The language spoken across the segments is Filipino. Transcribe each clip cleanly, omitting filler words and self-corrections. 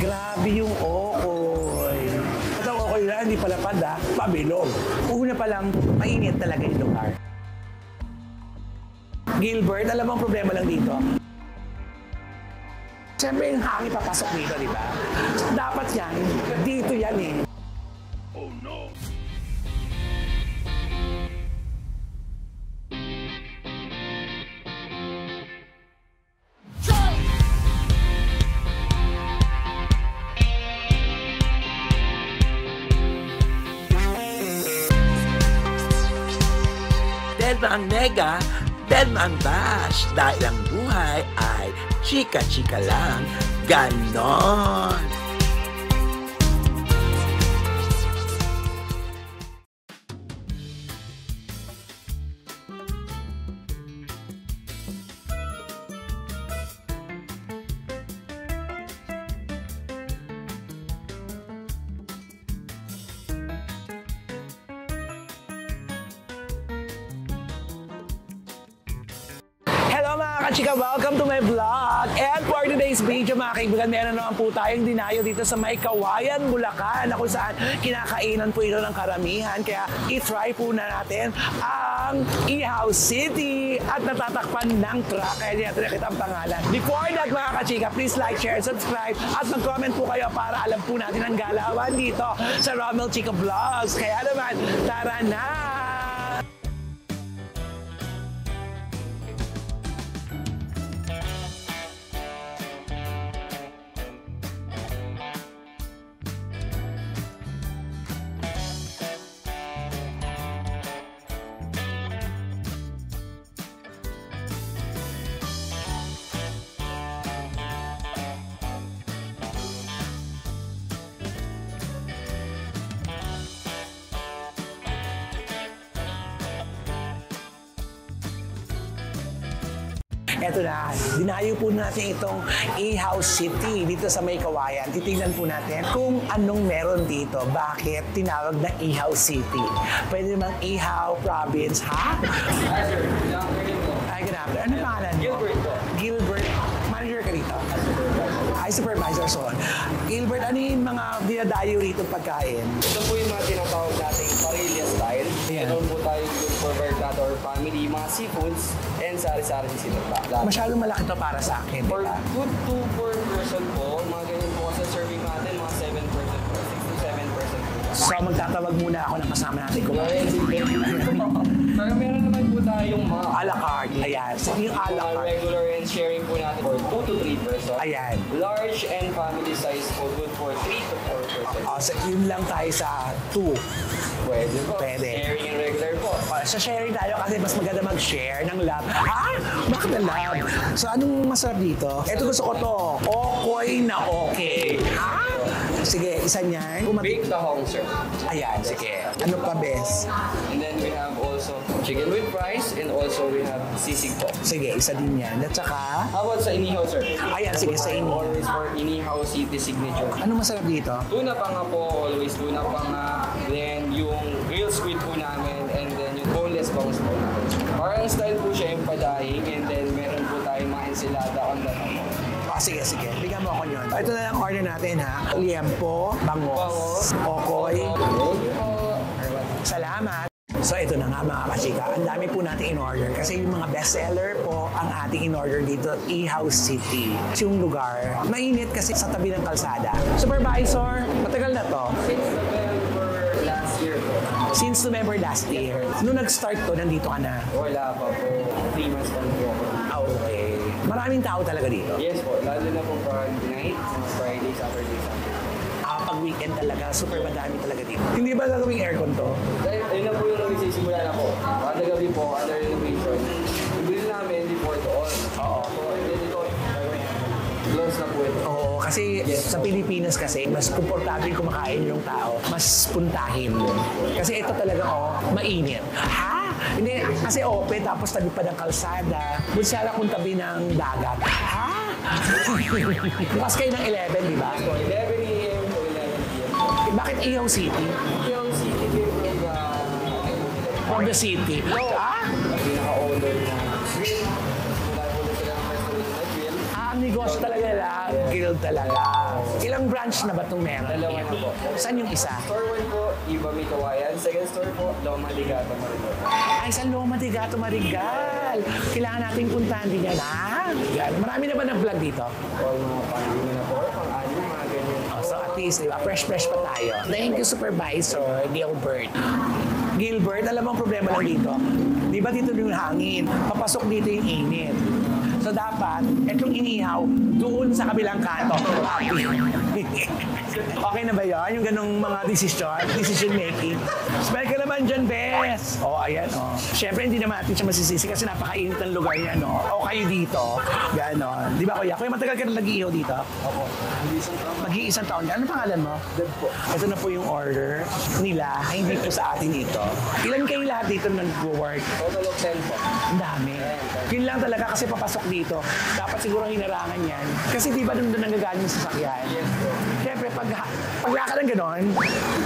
Grabe yung okoy. At ang okoy na, hindi palapad pabilog. Una pa lang, mainit talaga yung lugar. Gilbert, alam mo ang problema lang dito? Siyempre yung hangin papasok dito, di ba? Dapat yan, dito yan eh. Oh no! Dead na ang nega, dead na ang bash. Dahil ang buhay ay chika-chika lang. Ganon! Chika, welcome to my vlog. And for today's video, mga kaibigan, meron naman po tayong dinayo dito sa may Kawayan, Bulacan, na kung saan kinakainan po ito ng karamihan. Kaya i-try po na natin ang Ihaw City at natatakpan ng truck. Kaya di natin nakita ang pangalan. Before that, mga kachika, please like, share, subscribe at mag-comment po kayo para alam po natin ang galawan dito sa Romel Chika Vlogs. Kaya naman, tara na! Eto na, dinayo po natin itong Ihaw City dito sa may Kawayan. Titignan po natin kung anong meron dito. Bakit tinawag na Ihaw City? Pwede namang Ihaw Province, ha? Hi, sir. Ay, good afternoon. Ano pangalan mo? Gilbert po. Gilbert. Manager ka rito? Ay, supervisor. So, Gilbert, ano yung mga dinadayo rito pagkain? Ito po yung mga tinatawag nating Parilla style. Ayan. Ito po tayo good for barkada or family, mga seafoods, and sari-sari sinutla. Masyadong malaki to para sa akin, For diba? good to per person po, mga ganyan po kasi serving natin, mga 7% po, 6 to 7% po. So, magtatawag muna ako ng kasama natin kumain. Pero meron naman po tayong mga A la carte. Ayan. So, yung a la mga carte. regular and sharing po natin for 2 to 3 person. Ayan. Large and family size po, good for 3 to 4 person. So, yun lang tayo sa 2. Pwede po. Pwede. Sharing and regular po. Sa sharing tayo kasi mas maganda mag-share ng love. Ah! Bakit na love? So, anong masarap dito? Ito gusto ko to. Okoy na okay. Ha? Sige, isa niyan. Bake tahong, sir. Ayan, sige. Ano pa, bes? And then we have also chicken with fries and also we have sisig po. Sige, isa din yan. At saka, How about sa inihaw, sir? ayan, sige, sa inyo. Always for inihaw city signature. Anong masarap dito? Tuna pa nga po, always tuna pa nga. Then yung grilled squid po namin and then yung boneless bangus po namin. Parang style po siya yung padahing and then meron po tayong mga ensilada on the top. Sige, sige. Bigyan mo ako yun. Ito na lang order natin, ha? Liempo, bangos, okoy. Salamat. So ito na nga mga kachika, ang dami po natin in-order kasi yung mga bestseller po ang ating in-order dito, Ihaw City. Yung lugar, mainit kasi sa tabi ng kalsada. Supervisor, matagal na to? Since November last year. Since November last year. Nung nag-start to, nandito ka na? Wala pa po. 3 months pa po ako. Okay. Maraming tao talaga dito? Yes po, lalo na po Friday night, Friday, Saturday, Sunday. Pag weekend talaga, super madami talaga dito. Hindi ba gagawing aircon to? Dahil ayun na po yung nagsisimula na po. Kada gabi po, under renovation. Ibili namin before doon. Oo. So, and then ito, close na po ito. Oo, kasi sa Pilipinas kasi, mas komportable kumakain yung tao, mas puntahin. Kasi ito talaga, mainit. Ha? Hindi, kasi open, tapos tabi pa ng kalsada. Bunsala kung tabi ng dagat. Ha? Bukas kayo ng 11, di ba? So, 11 a.m. to 11 p.m. Bakit Ihaw City? Yung city came From the city. Ah? Pinaka-owner na grill. Wala po na silang restaurant na grill. Ang negosyo talaga lang, grill talaga. Ilang branch na ba itong meron? Dalawa na po. Saan yung isa? Store 1 po, Iba May Kawayan. Second store po, Loma Ligado, Marinol. Ay, sa Loma de Gato Marigal. Kailangan nating puntahan din yan, ha? Yan. Marami na ba nag-vlog dito? All mga pang-lima na po, pang-anim, mga ganyan. Oh, so at least, di ba? Fresh pa tayo. Thank you, Supervisor Gilbert. Gilbert, alam mo ang problema lang dito? Di ba dito yung hangin? Papasok dito yung init. So dapat, itong inihaw, doon sa kabilang kanto. Okay na ba yun? Yung ganong mga decision making. Smell ka naman dyan, Bes. Oh, ayan, oh. Siyempre, hindi naman natin siya masisisi kasi napakainit ng lugar niya, no? O kayo dito, ganon. Di ba, Kuya? Kuya, matagal ka na nag-iihaw dito? Opo. Mag-iisang taon ka. Ano pangalan mo? Dad po. Ito na po yung order nila. Hindi po sa atin ito. Ilan kayo lahat dito nag-work? Total of 10 po. Ang dami. Yun lang talaga kasi papasok dito. Dapat siguro hinarangan yan. Kasi di ba doon nanggagaling yung sasakyan? Yes po. Siyempre, paglakad ng gano'n,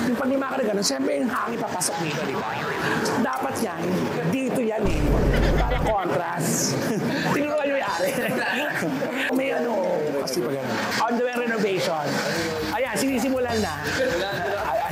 yung paglima ka ng gano'n, siyempre yung hangin papasok dito, di ba? Dapat yan, dito yan eh. Para contrast. Tinuruan yung yari. May ano, kasi pa gano'n. On the way renovation. Ayan, sinisimulan na.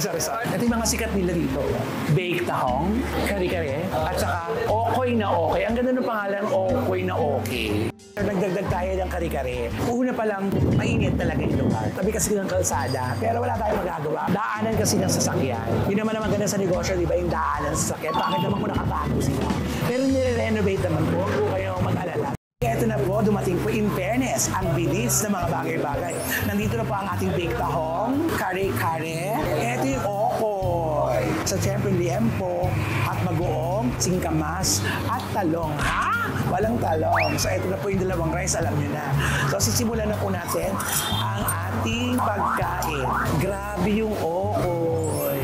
Sorry. Ito yung mga sikat nila dito. Bake tahong, kare-kare, at saka okoy na okay. Ang ganda ng pangalan, okoy na okay. Nagdagdag tayo ng kare-kare. Una pa lang, mainit talaga yung lugar. Tabi kasi ng kalsada, pero wala tayong magagawa. Daanan kasi ng sasakyan. Yun naman ganda sa negosyo, di ba, yung daanan ng sasakyan. Bakit naman kung nakatago sila? Pero nire-renovate naman po, kung kayo mag-alala. Ito na po, dumating po in fairness, ang bilis ng mga bagay-bagay. Nandito na po ang ating bake tahong, kare-kare, ito yung okoy. So, syempre, liempo, at bagoong, singkamas, at talong. Ha? Walang talong. So, ito na po yung dalawang rice, alam nyo na. So, sisimulan na po natin ang ating pagkain. Grabe yung okoy.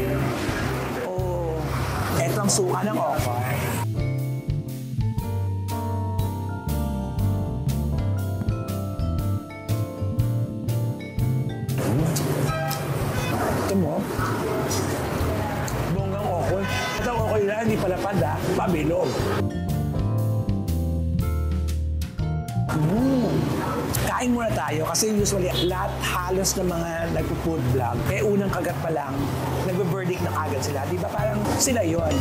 Oh, ito ang suka ng okoy. Ito mo, bonggang okoy. Ito ang okoy na, hindi palapad ha, pabilog. Kain muna tayo kasi usually lahat halos ng mga nagpo-food vlog, unang kagat pa lang, nagbe-verdict na agad sila. Di ba parang sila yon.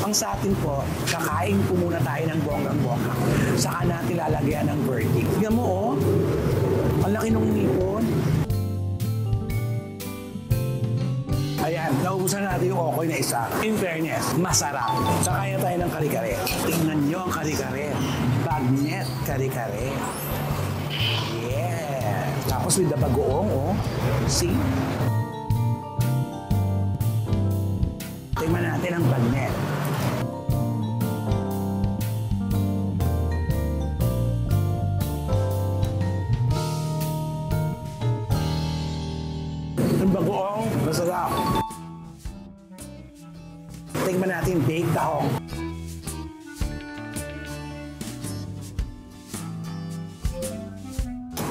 Ang sa atin po, kakain po muna tayo ng bonggang-bonggang. Saka natin lalagyan ng verdict. Tingnan mo oh, ang laki ng nipon. Ayan, naubusan natin yung okoy na isa. In fairness, masarap. Sakaya tayo ng kare-kare. Tingnan nyo ang kare-kare. Bagnet kare-kare. Yeah. Tapos with the bagoong, oh. See? Tingnan natin ang bagnet. Ang bagoong, masarap. Tingnan natin bake tahong.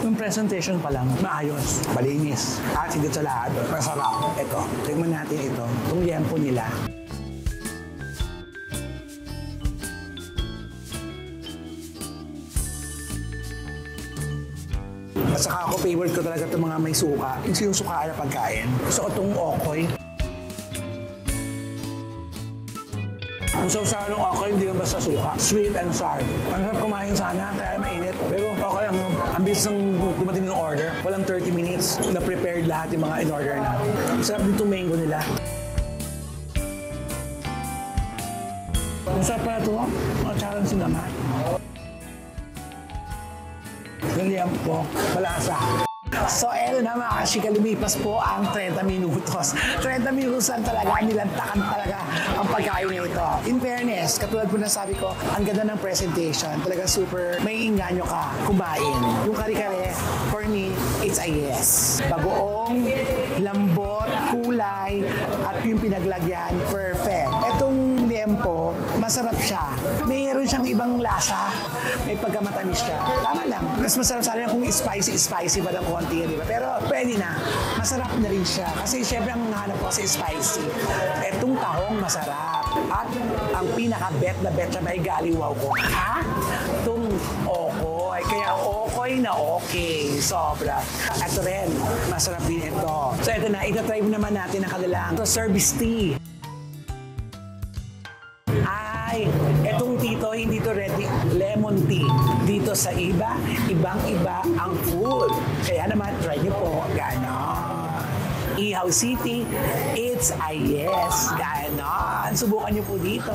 Yung presentation pa lang, maayos, malinis. At higit sa lahat, masarap. Ito, tingnan natin ito. Itong liempo nila. At saka ako, favorite ko talaga itong mga may suka. Yung sinusukaan na pagkain. Gusto ko itong okoy. Ang sausawan ng okoy, hindi lang basta suka. Sweet and sour. Ang sarap kumain sana, kaya mainit. Pero okay lang, ang bilis ng dumating ng order. Walang 30 minutes, na-prepared lahat yung mga in-order na. Sarap din itong mango nila. Ang sarap pala ito, ang charang sinaman. Ganyan po, malasa. So, eto na mga kashika, lumipas po ang 30 minutos. 30 minutos lang talaga, nilantakan talaga ang pagkain nito. In fairness, katulad po na sabi ko, ang ganda ng presentation. Talaga super, may inganyo ka kumain. Yung kare-kare, for me, it's a yes. Bagoong, lambot, kulay, at yung pinaglagyan, perfect. Etong liempo, masarap siya. Mayroon siyang ibang lasa. May pagkamatamis siya. Tama lang. Mas masarap sana kung spicy ba ng konti, di ba? Pero pwede na. Masarap na rin siya. Kasi syempre ang hanap ko kasi spicy. Etong tahong masarap. At ang pinaka-bet na bet siya may galiwaw ko. Ha? Itong okoy. Kaya okay na okay. Sobra. Ito rin, masarap din ito. So ito na, ito-try naman natin ang kanilang service tea. Ay, etong tito, hindi to ready lemon tea. Dito sa iba, ibang-iba ang food. Kaya naman, try nyo po. Ganon. Ihaw City, it's a yes. Ganon. Subukan nyo po dito.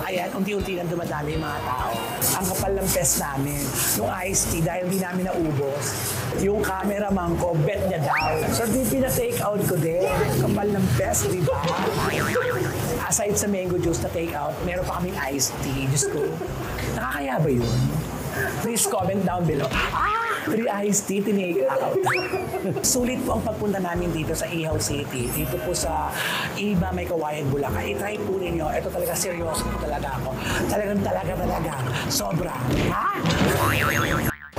Ayan, unti-unti lang dumadami yung mga tao. Ang kapal ng pest namin. Nung iced tea, dahil hindi namin naubos, yung cameraman ko, bet niya daw. So, di pina-take out ko din. Kapal ng pest, di ba? Aside sa mango juice na take out, meron pa kaming iced tea. Diyos ko, nakakaya ba yun? Please comment down below. Free iced tea, tinake out. Sulit po ang pagpunta namin dito sa Ihaw City. Dito po sa Iba, May Kawayan, Bulacan. I-try po ninyo. Ito talaga, seryoso po talaga ako. Talaga. Sobra. Ha?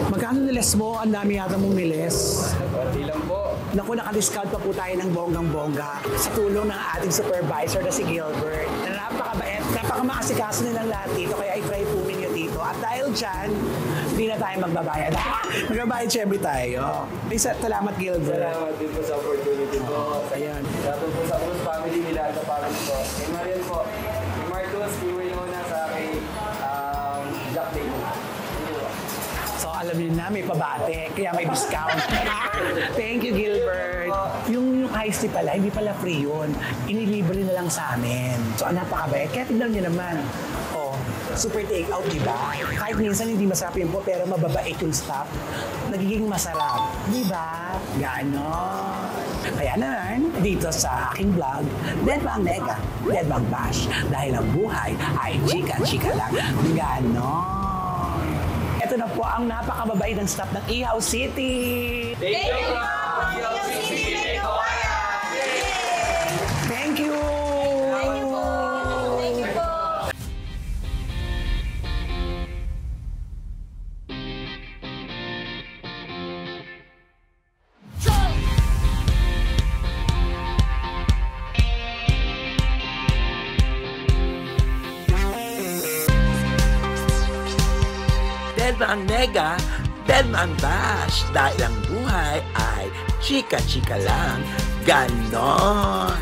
Magkano niles mo? Ang dami yata mong niles. Konti lang po. Naku, naka-discount pa po tayo ng bonggang-bongga sa tulong ng ating supervisor na si Gilbert. Na napakabait, napakamakasikaso nilang lahat dito, kaya i-try po ninyo dito. At dahil dyan, hindi na tayo magbabayad. Magbabayad syempre tayo. Salamat, Gilbert. Salamat din po sa opportunity po. Ayan. Salamat po sa Cruz Family nila sa family po. Kay Marian po. Kay Marcos, kiwi nyo na sa akin Jack Day po. So, alam niyo na, may pabate, kaya may discount. Thank you, Gilbert. Yung iced tea pala, hindi pala free yun. Inilibre na lang sa amin. So, napakabait. Kaya tignan niyo naman. Oh, super take out, di ba? Kahit minsan hindi masarap yun po, pero mababait yung stuff. Nagiging masarap. Di ba? Ganon. Kaya naman, dito sa aking vlog, Deadbang Mega, Deadbang Bash. Dahil ang buhay ay chika-chika lang. Ganon. Ito na po ang napakababait ng staff ng Ihaw City. Thank you po! Ihaw City, May Kawayan! Thank you! Deadbang Mega, Deadbang Bash. Dahil ang buhay ay chika-chika lang. Ganon!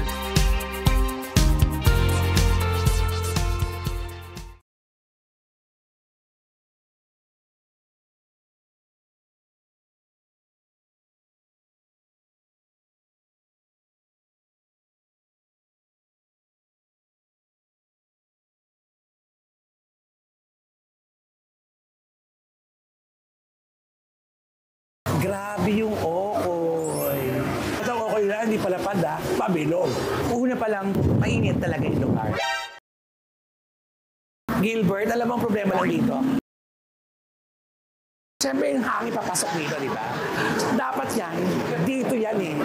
Grabe yung okoy. At ang okoy na hindi pala pada, pabilog. Una pa lang, mainit talaga yung lugar. Gilbert, alam mo ang problema lang dito? Siyempre yung hangin papasok dito, di ba? Dapat yan, dito yan eh.